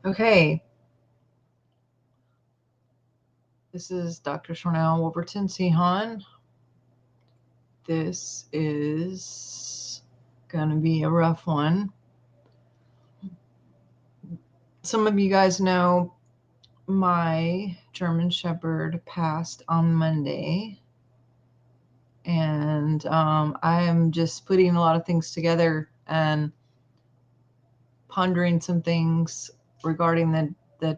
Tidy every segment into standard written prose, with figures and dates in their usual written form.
Okay, this is Dr. Shornell Wolverton Sehan. This is going to be a rough one. Some of you guys know my German Shepherd passed on Monday, and I am just putting a lot of things together and pondering some things regarding the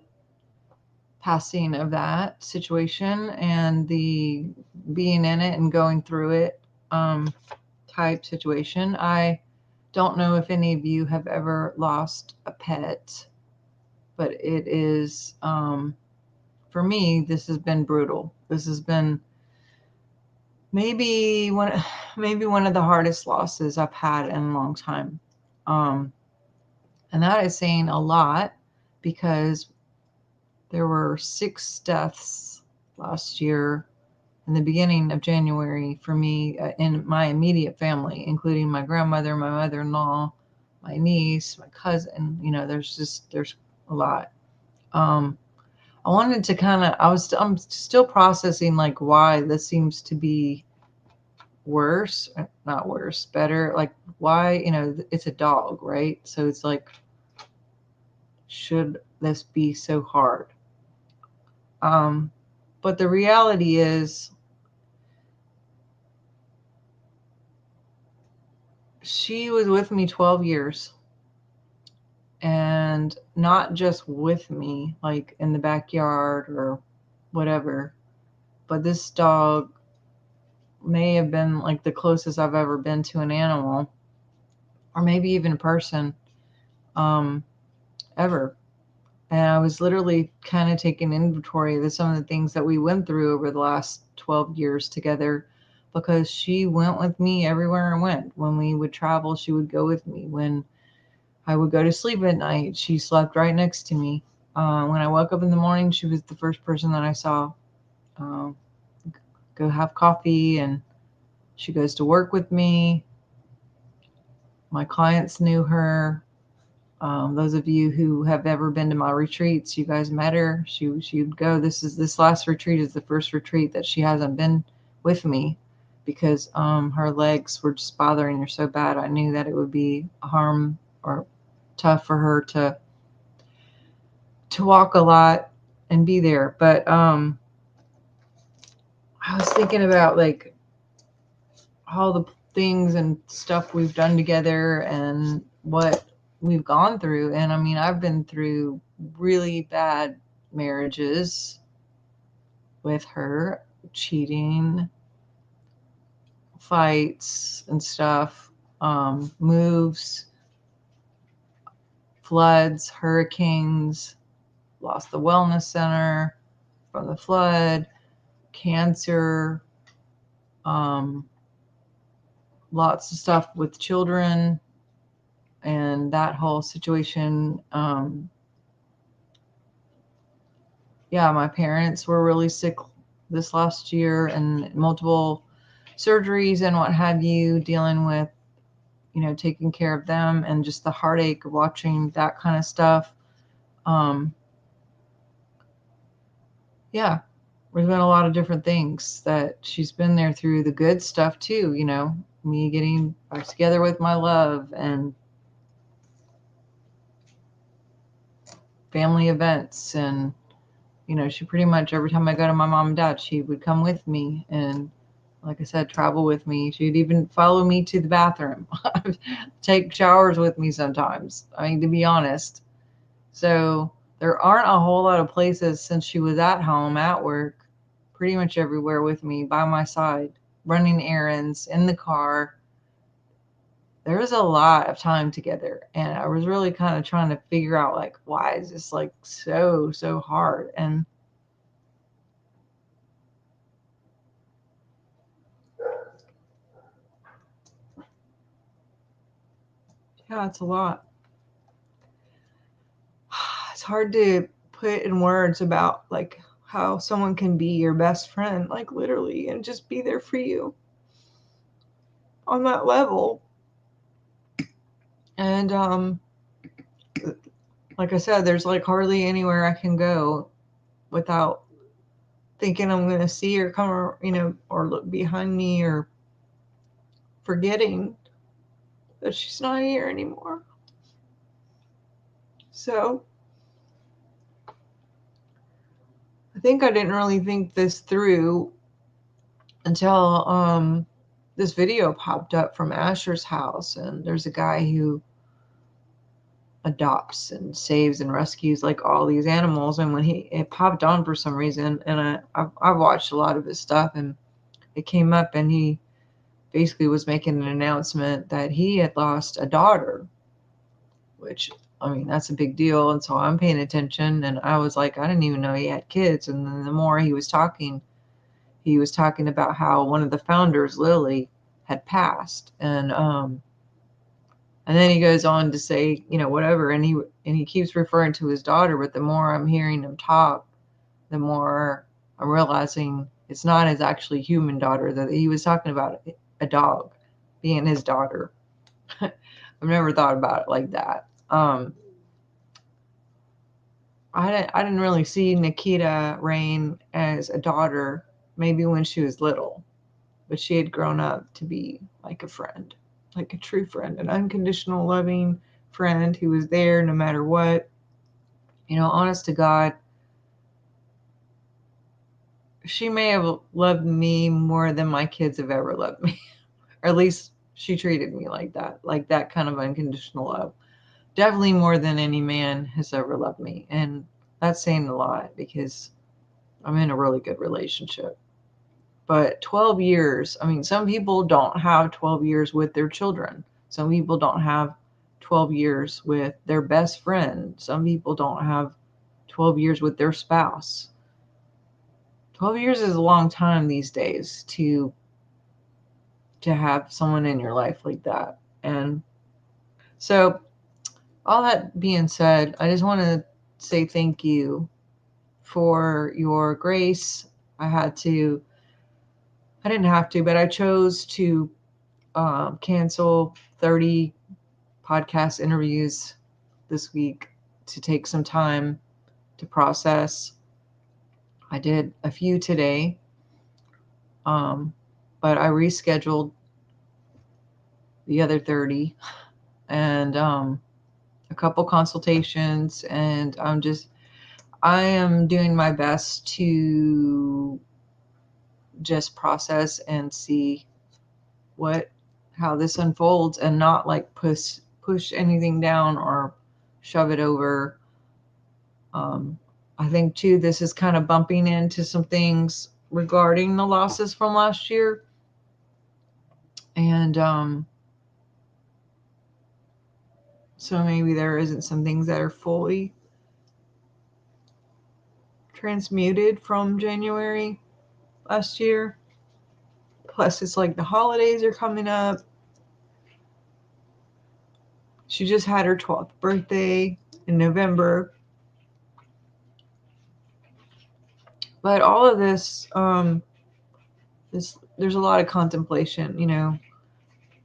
passing of that situation and the being in it and going through it type situation. I don't know if any of you have ever lost a pet, but it is, for me, this has been brutal. This has been maybe one of the hardest losses I've had in a long time. And that is saying a lot because there were 6 deaths last year in the beginning of January for me in my immediate family, including my grandmother, my mother-in-law, my niece, my cousin. There's a lot. I wanted to I'm still processing like why this seems to be worse, not worse, better. Like why, it's a dog, right? So it's like, should this be so hard? But the reality is she was with me 12 years. And not just with me, like in the backyard or whatever, but this dog may have been like the closest I've ever been to an animal, or maybe even a person, ever. And I was literally kind of taking inventory of some of the things that we went through over the last 12 years together, because she went with me everywhere I went. When we would travel, she would go with me. When I would go to sleep at night, she slept right next to me. When I woke up in the morning, she was the first person that I saw go have coffee, and she goes to work with me. My clients knew her. Those of you who have ever been to my retreats, you guys met her. She would go. This last retreat is the first retreat that she hasn't been with me because her legs were just bothering her so bad. I knew that it would be harm or tough for her to walk a lot and be there. But I was thinking about like all the things and stuff we've done together and what we've gone through. And I mean, I've been through really bad marriages with her, cheating, fights and stuff, moves, floods, hurricanes, lost the wellness center from the flood, cancer, lots of stuff with children and that whole situation. Yeah, my parents were really sick this last year and multiple surgeries and what have you, dealing with, taking care of them and just the heartache of watching that kind of stuff. Yeah, there's been a lot of different things that she's been there through, the good stuff too, me getting back together with my love and family events. And she pretty much, every time I go to my mom and dad, she would come with me and, like I said, travel with me. She'd even follow me to the bathroom, take showers with me sometimes. I mean, to be honest. So there aren't a whole lot of places since she was at home, at work, pretty much everywhere with me, by my side, running errands, in the car. There was a lot of time together, and I was really kind of trying to figure out, like, why is this like so hard? And yeah, it's a lot. It's hard to put in words about like how someone can be your best friend, like literally, and just be there for you on that level. And like I said, there's like hardly anywhere I can go without thinking I'm going to see her come, or look behind me, or forgetting that she's not here anymore. So I think I didn't really think this through until this video popped up from Asher's house, and there's a guy who adopts and saves and rescues like all these animals. And when it popped on for some reason, and I've watched a lot of his stuff, and it came up, and he basically was making an announcement that he had lost a daughter, which, I mean, that's a big deal. And so I'm paying attention, and I was like, I didn't even know he had kids. And then the more he was talking about how one of the founders, Lily, had passed. And then he goes on to say, whatever, and he keeps referring to his daughter, but the more I'm hearing him talk, the more I'm realizing it's not his actually human daughter, that he was talking about a dog being his daughter. I've never thought about it like that. I didn't really see Nikita Rain as a daughter, maybe when she was little, but she had grown up to be like a friend, like a true friend, an unconditional, loving friend who was there no matter what. Honest to God, she may have loved me more than my kids have ever loved me. Or at least she treated me like that kind of unconditional love. Definitely more than any man has ever loved me. And that's saying a lot because I'm in a really good relationship. But 12 years, I mean, some people don't have 12 years with their children. Some people don't have 12 years with their best friend. Some people don't have 12 years with their spouse. 12 years is a long time these days to have someone in your life like that. And so, all that being said, I just want to say thank you for your grace. I didn't have to, but I chose to cancel 30 podcast interviews this week to take some time to process. I did a few today, but I rescheduled the other 30, and a couple consultations, and I am doing my best to just process and see how this unfolds, and not like push anything down or shove it over. I think too, this is kind of bumping into some things regarding the losses from last year. And so maybe there isn't some things that are fully transmuted from January last year. Plus, it's like the holidays are coming up. She just had her 12th birthday in November. But all of this, there's a lot of contemplation,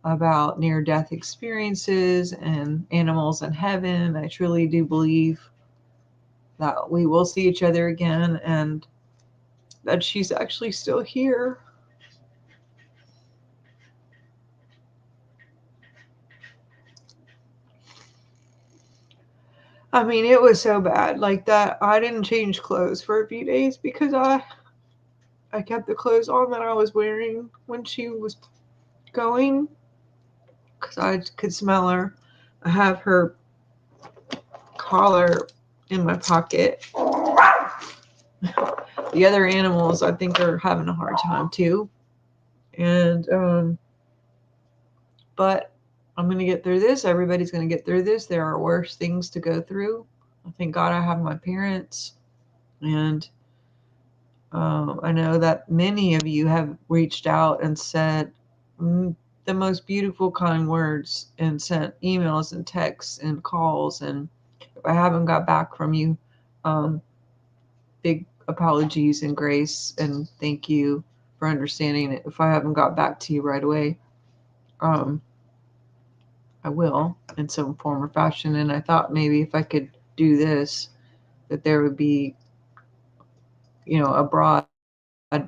about near-death experiences and animals in heaven. I truly do believe that we will see each other again, and that she's actually still here. I mean, it was so bad like that. I didn't change clothes for a few days because I kept the clothes on that I was wearing when she was going, because I could smell her. I have her collar in my pocket. The other animals, I think, are having a hard time too. And but I'm going to get through this. Everybody's going to get through this. There are worse things to go through. Thank God I have my parents. And I know that many of you have reached out and said the most beautiful, kind words, and sent emails and texts and calls. And if I haven't got back from you, big apologies and grace, and thank you for understanding it. If I haven't got back to you right away, I will in some form or fashion. And I thought maybe if I could do this, that there would be, a broad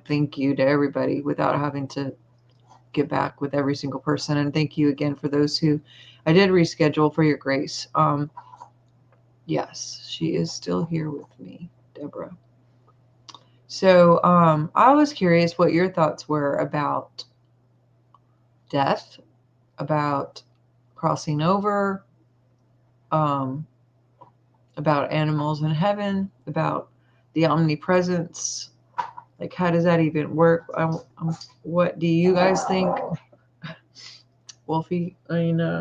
thank you to everybody without having to get back with every single person. And thank you again for those who I did reschedule, for your grace. Yes, she is still here with me, Deborah. So I was curious what your thoughts were about death, about crossing over, um, about animals in heaven, about the omnipresence. Like, how does that even work? What do you guys think? Wolfie,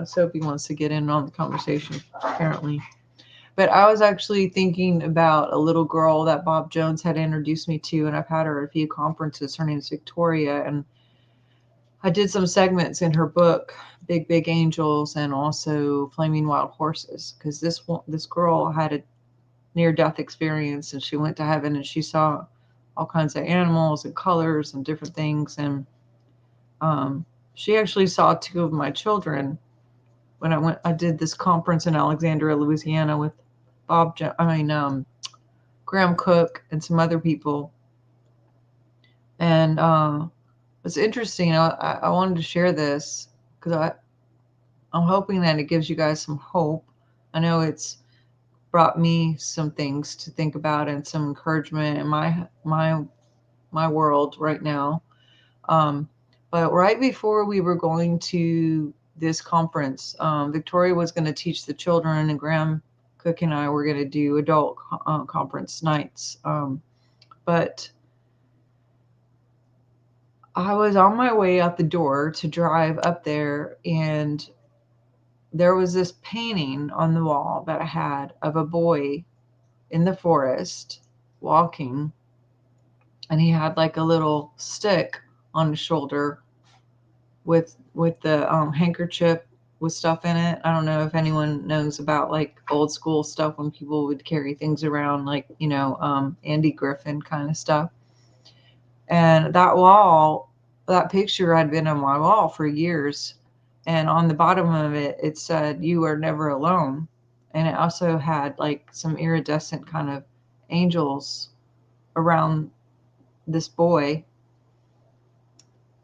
Sophie wants to get in on the conversation, apparently. But I was actually thinking about a little girl that Bob Jones had introduced me to, and I've had her at a few conferences. Her name is Victoria, and I did some segments in her book, Big Big Angels, and also Flaming Wild Horses, because this girl had a near-death experience, and she went to heaven, and she saw all kinds of animals and colors and different things, and she actually saw two of my children when I did this conference in Alexandria, Louisiana, with Graham Cook and some other people. And it's interesting. I wanted to share this because I'm hoping that it gives you guys some hope. I know it's brought me some things to think about and some encouragement in my world right now. But right before we were going to this conference, Victoria was going to teach the children, and Graham Cook and I were going to do adult conference nights. But I was on my way out the door to drive up there, and there was this painting on the wall that I had of a boy in the forest walking, and he had like a little stick on his shoulder with the handkerchief with stuff in it. I don't know if anyone knows about like old school stuff when people would carry things around, like Andy Griffin kind of stuff. And that picture had been on my wall for years, and on the bottom of it, it said, "You are never alone." And it also had like some iridescent kind of angels around this boy,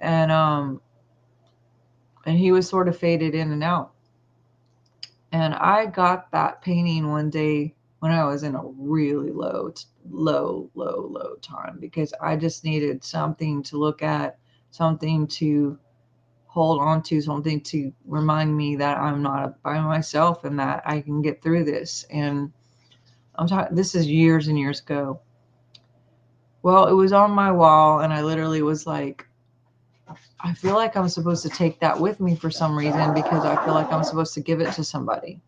and he was sort of faded in and out. And I got that painting one day when I was in a really low time, because I just needed something to look at, something to hold on to, something to remind me that I'm not by myself and that I can get through this. And I'm talking, this is years and years ago. Well, it was on my wall, and I literally was like, I feel like I'm supposed to take that with me for some reason, because I feel like I'm supposed to give it to somebody.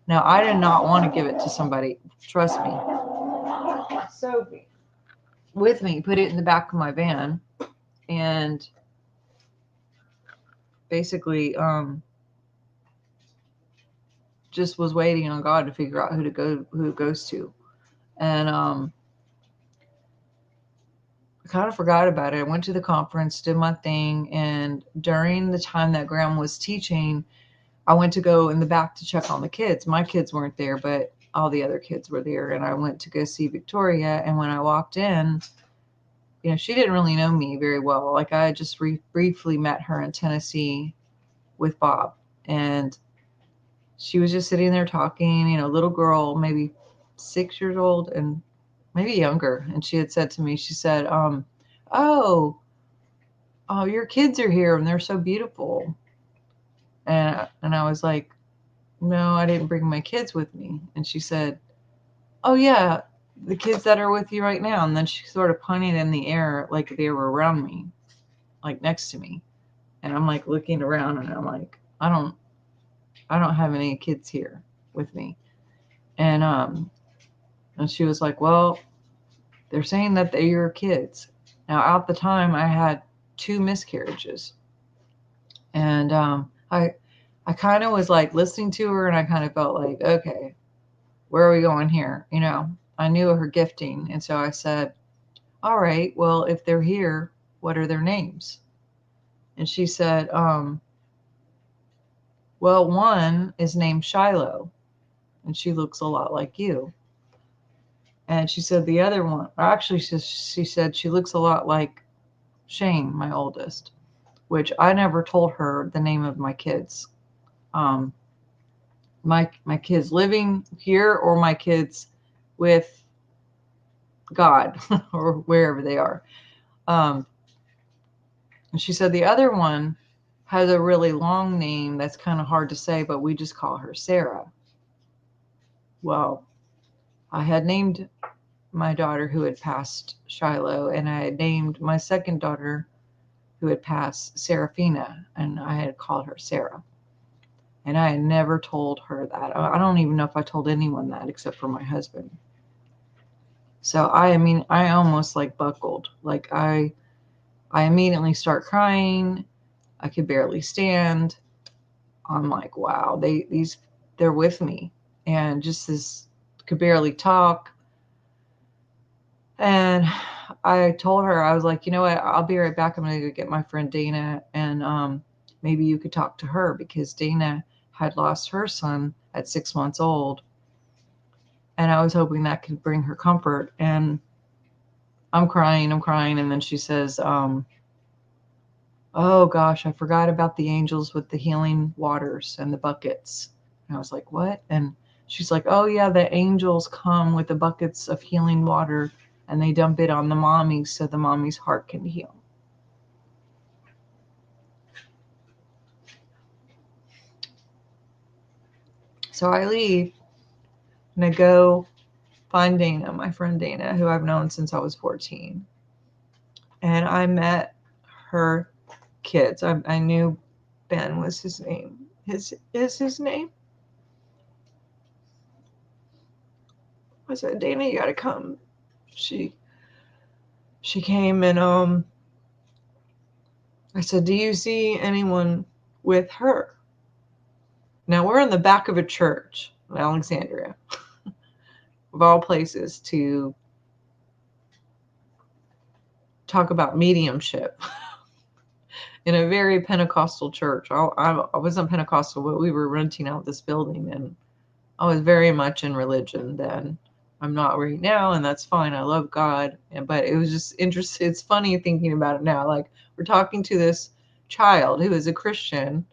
Now, I did not want to give it to somebody. Trust me. Sophie, with me, put it in the back of my van, and basically just was waiting on God to figure out who it goes to. And I kind of forgot about it. I went to the conference, did my thing, and during the time that Graham was teaching, I went to go in the back to check on the kids. My kids weren't there, but all the other kids were there, and I went to go see Victoria. And when I walked in, she didn't really know me very well. Like, I just briefly met her in Tennessee with Bob, and she was just sitting there talking, little girl, maybe 6 years old and maybe younger. And she had said to me, she said, oh, your kids are here and they're so beautiful. And I was like, no, I didn't bring my kids with me. And she said, oh yeah, the kids that are with you right now. And then she sort of pointed in the air like they were around me, like next to me. And I'm like looking around, and I'm like, I don't have any kids here with me. And she was like, well, they're saying that they're your kids. Now, at the time, I had 2 miscarriages. And I kind of was like listening to her, and I kind of felt like, okay, where are we going here? I knew her gifting. And so I said, all right, well, if they're here, what are their names? And she said, well, one is named Shiloh. and she looks a lot like you. And she said the other one, actually, she said she looks a lot like Shane, my oldest, which I never told her the name of my kids. Um, my kids living here or my kids with God or wherever they are. Um, and she said the other one has a really long name that's kind of hard to say, but we just call her Sarah. Well, I had named my daughter who had passed Shiloh, and I had named my second daughter who had passed Seraphina, and I had called her Sarah. And I had never told her that. I don't even know if I told anyone that except for my husband. So I almost like buckled. Like I immediately start crying. I could barely stand. I'm like, wow, they're with me. And just this could barely talk. And I told her, I was like, you know what, I'll be right back. I'm gonna go get my friend Dana, and maybe you could talk to her, because Dana had lost her son at 6 months old. And I was hoping that could bring her comfort. And I'm crying. And then she says, oh gosh, I forgot about the angels with the healing waters and the buckets. And I was like, what? And she's like, oh yeah, the angels come with the buckets of healing water and they dump it on the mommies so the mommy's heart can heal. So I leave and I go find Dana, my friend Dana, who I've known since I was 14. And I met her kids. I knew Ben was his name. Is his name? I said, Dana, you gotta come. She came, and I said, do you see anyone with her? Now we're in the back of a church in Alexandria, of all places, to talk about mediumship in a very Pentecostal church. I wasn't Pentecostal, but we were renting out this building, and I was very much in religion then. I'm not right now, and that's fine. I love God, but it was just interesting. It's funny thinking about it now. Like, we're talking to this child who is a Christian,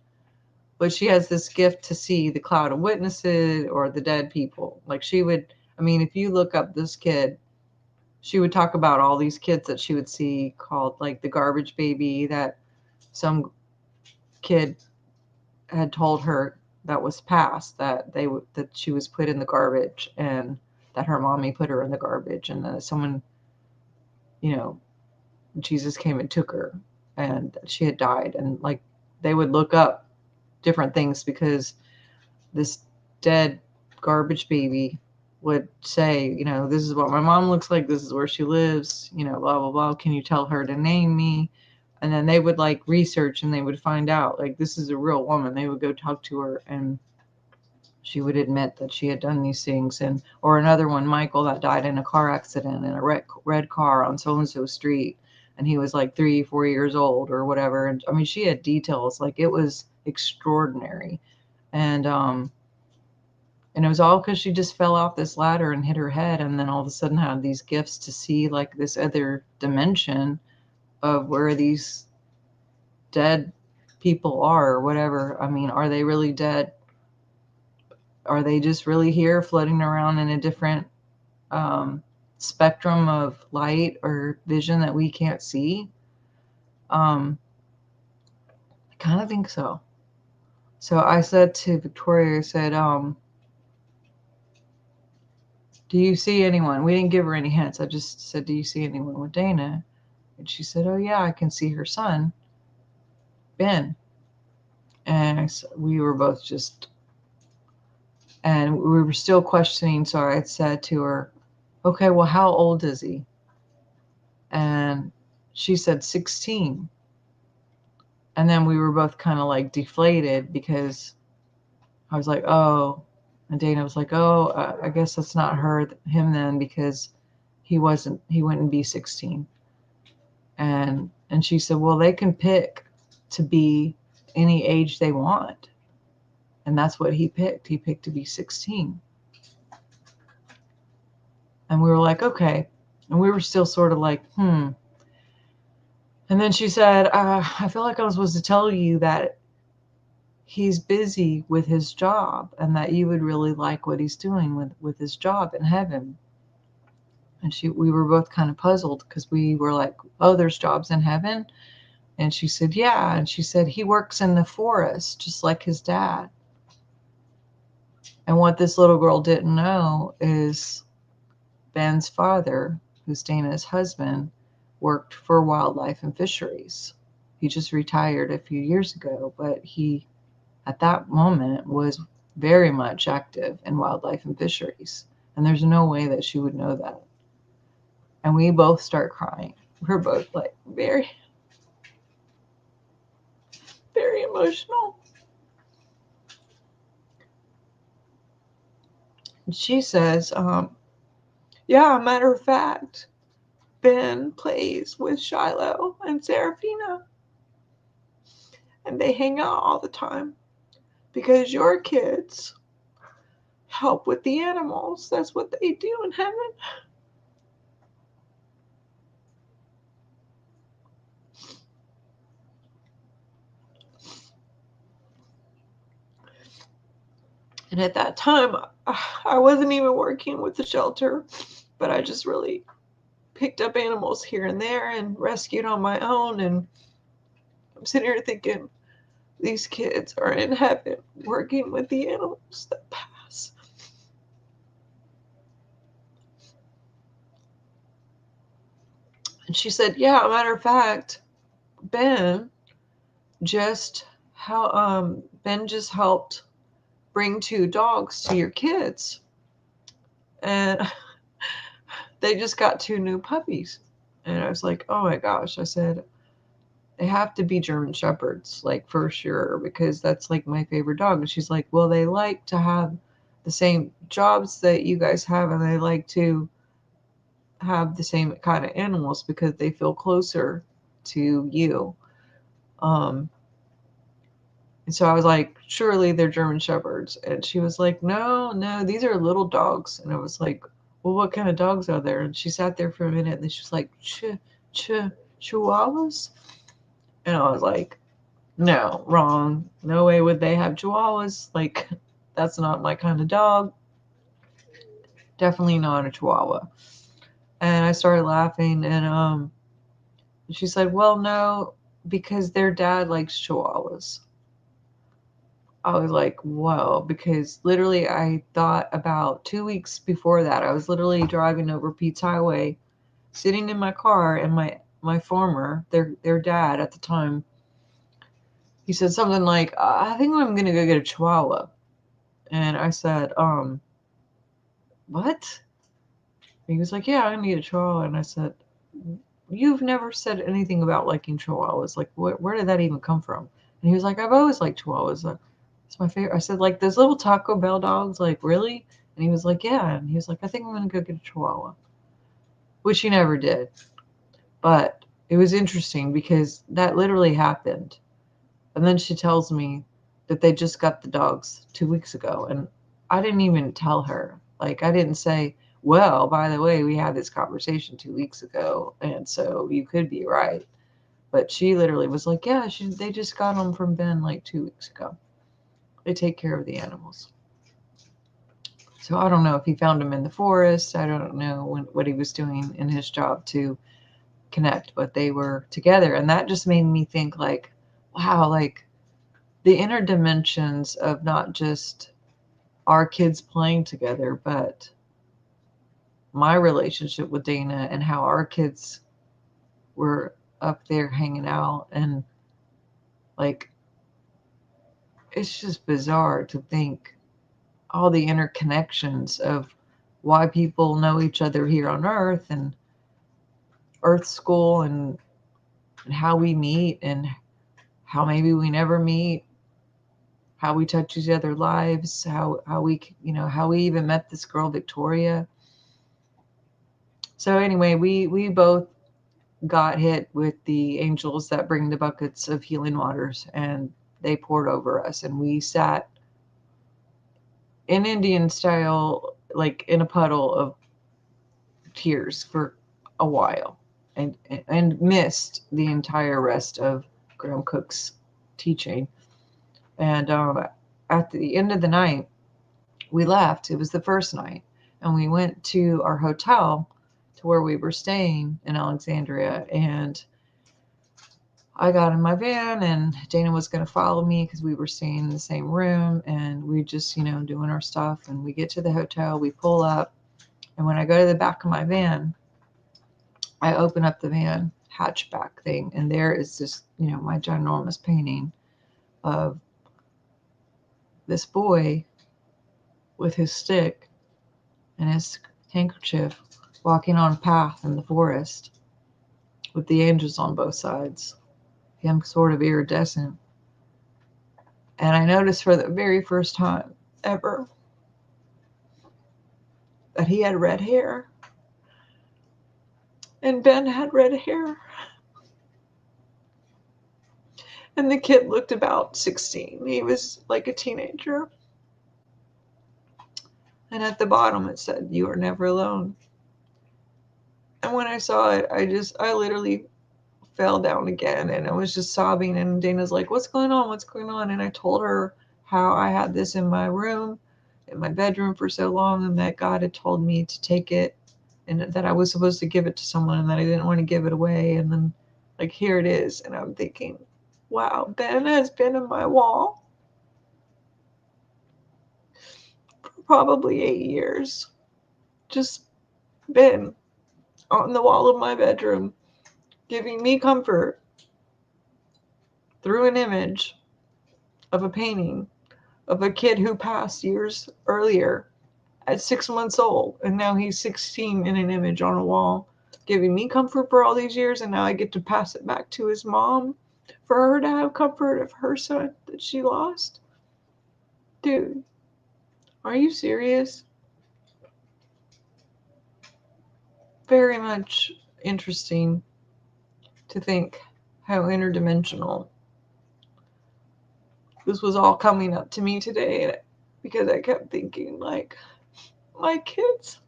but she has this gift to see the cloud of witnesses or the dead people. Like, she would, I mean, if you look up this kid, she would talk about all these kids that she would see, called like the garbage baby, that some kid had told her that was past, that that she was put in the garbage, and that her mommy put her in the garbage, and that someone, you know, Jesus came and took her, and she had died. And like, they would look up different things because this dead garbage baby would say, you know, this is what my mom looks like, this is where she lives, you know, blah blah blah, can you tell her to name me? And then they would like research, and they would find out, like, this is a real woman. They would go talk to her, and she would admit that she had done these things. And or another one, Michael, that died in a car accident in a red car on so and so street, and he was like 3-4 years old or whatever. And I mean, she had details, like, it was extraordinary. And it was all because she just fell off this ladder and hit her head, and then all of a sudden had these gifts to see like this other dimension of where these dead people are, or whatever. I mean, are they really dead? Are they just really here floating around in a different spectrum of light or vision that we can't see? I kind of think so. So I said to Victoria, I said, do you see anyone? We didn't give her any hints. I just said, do you see anyone with Dana? And she said, oh yeah, I can see her son, Ben. And we were both just, and we were still questioning. So I had said to her, okay, well, how old is he? And she said 16. And then we were both kind of like deflated, because I was like, oh, and Dana was like, oh, I guess that's not him then, because he wouldn't be 16. And she said, well, they can pick to be any age they want. And that's what he picked. He picked to be 16. And we were like, okay. And we were still sort of like, And then she said, I feel like I was supposed to tell you that he's busy with his job and that you would really like what he's doing with his job in heaven. And we were both kind of puzzled because we were like, oh, there's jobs in heaven? And she said, yeah. And she said, he works in the forest just like his dad. And what this little girl didn't know is Ben's father, who's Dana's husband, worked for wildlife and fisheries. He just retired a few years ago, but he, at that moment, was very much active in wildlife and fisheries. And there's no way that she would know that. And we both start crying. We're both like very, very emotional. And she says, yeah, matter of fact, Ben plays with Shiloh and Serafina. And they hang out all the time because your kids help with the animals. That's what they do in heaven. And at that time, I wasn't even working with the shelter, but I just really picked up animals here and there and rescued on my own. And I'm sitting here thinking, these kids are in heaven working with the animals that pass. And she said, yeah, matter of fact, Ben just Ben just helped bring 2 dogs to your kids. And they just got 2 new puppies. And I was like, oh my gosh. I said, they have to be German Shepherds, like for sure, because that's like my favorite dog. And she's like, well, they like to have the same jobs that you guys have, and they like to have the same kind of animals because they feel closer to you. Um, and so I was like, surely they're German Shepherds. And she was like, no, no, these are little dogs. And I was like, well, what kind of dogs are there? And she sat there for a minute and then she was like, chihuahuas? And I was like, no, wrong. No way would they have chihuahuas. Like, that's not my kind of dog. Definitely not a chihuahua. And I started laughing and she said, well, no, because their dad likes chihuahuas. I was like, whoa, because literally I thought about 2 weeks before that, I was literally driving over Pete's Highway, sitting in my car, and my former, their dad at the time, he said something like, I think I'm gonna go get a chihuahua. And I said, what? And he was like, yeah, I'm gonna get a chihuahua. And I said, you've never said anything about liking chihuahuas. Like, where did that even come from? And he was like, I've always liked chihuahuas. It's my favorite. I said, like those little Taco Bell dogs, like really? And he was like, yeah. And he was like, I think I'm gonna go get a chihuahua, which he never did. But it was interesting because that literally happened. And then she tells me that they just got the dogs 2 weeks ago, and I didn't even tell her. Like, I didn't say, well, by the way, we had this conversation 2 weeks ago, and so you could be right. But she literally was like, yeah, they just got them from Ben like 2 weeks ago. They take care of the animals. So I don't know if he found them in the forest. I don't know what he was doing in his job to connect, but they were together. And that just made me think like, wow, like the inner dimensions of not just our kids playing together, but my relationship with Dana and how our kids were up there hanging out. And like, it's just bizarre to think all the interconnections of why people know each other here on Earth and Earth School and how we meet and how maybe we never meet, how we touch each other's lives, how we, how we even met this girl, Victoria. So anyway, we both got hit with the angels that bring the buckets of healing waters, and they poured over us, and we sat in Indian style, like in a puddle of tears for a while and missed the entire rest of Graham Cook's teaching. And at the end of the night, we left. It was the first night. And we went to our hotel to where we were staying in Alexandria. And I got in my van, and Dana was going to follow me because we were staying in the same room. And we just, doing our stuff. And we get to the hotel, we pull up. And when I go to the back of my van, I open up the van hatchback thing. And there is this, my ginormous painting of this boy with his stick and his handkerchief walking on a path in the forest with the angels on both sides, him sort of iridescent. And I noticed for the very first time ever that he had red hair, and Ben had red hair, and the kid looked about 16. He was like a teenager. And at the bottom it said, "You are never alone." And when I saw it, I literally fell down again, and I was just sobbing. And Dana's like, "What's going on? What's going on?" And I told her how I had this in my room, in my bedroom for so long, and that God had told me to take it, and that I was supposed to give it to someone, and that I didn't want to give it away. And then, like, here it is. And I'm thinking, wow, Ben has been in my wall for probably 8 years. Just been on the wall of my bedroom, giving me comfort through an image of a painting of a kid who passed years earlier at 6 months old, and now he's 16 in an image on a wall, giving me comfort for all these years. And now I get to pass it back to his mom for her to have comfort of her son that she lost. Dude, are you serious? Very much interesting to think how interdimensional this was all coming up to me today, because I kept thinking, like, my kids.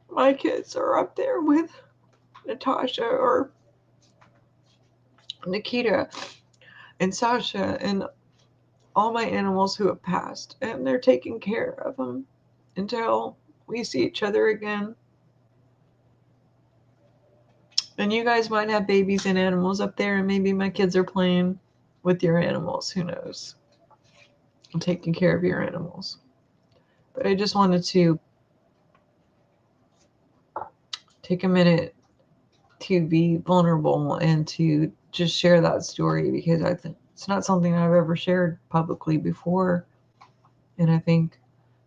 My kids are up there with Natasha or Nikita and Sasha and all my animals who have passed, and they're taking care of them until we see each other again. And you guys might have babies and animals up there, and maybe my kids are playing with your animals. Who knows? I'm taking care of your animals. But I just wanted to take a minute to be vulnerable and to just share that story, because I think it's not something I've ever shared publicly before. And I think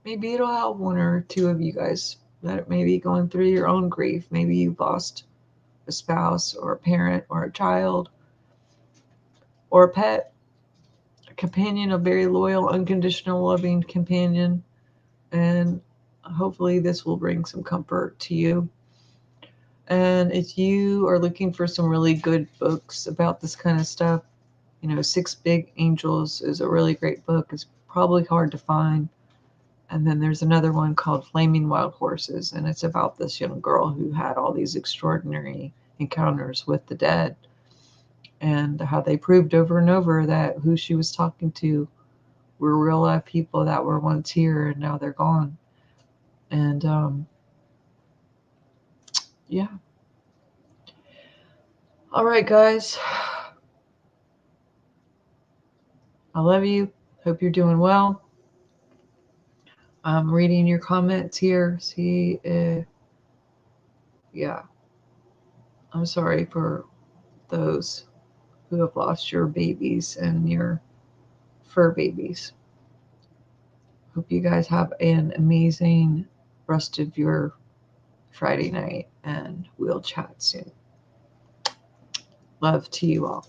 maybe it'll help one or two of you guys that may be going through your own grief. Maybe you've lost a spouse or a parent or a child or a pet, a companion, a very loyal, unconditional, loving companion. And hopefully this will bring some comfort to you. And if you are looking for some really good books about this kind of stuff, Six Big Angels is a really great book. It's probably hard to find. And then there's another one called Flaming Wild Horses, and it's about this young girl who had all these extraordinary encounters with the dead, and how they proved over and over that who she was talking to were real life people that were once here and now they're gone. And yeah. All right, guys. I love you. Hope you're doing well. I'm reading your comments here. See, yeah. I'm sorry for those who have lost your babies and your fur babies. Hope you guys have an amazing rest of your Friday night, and we'll chat soon. Love to you all.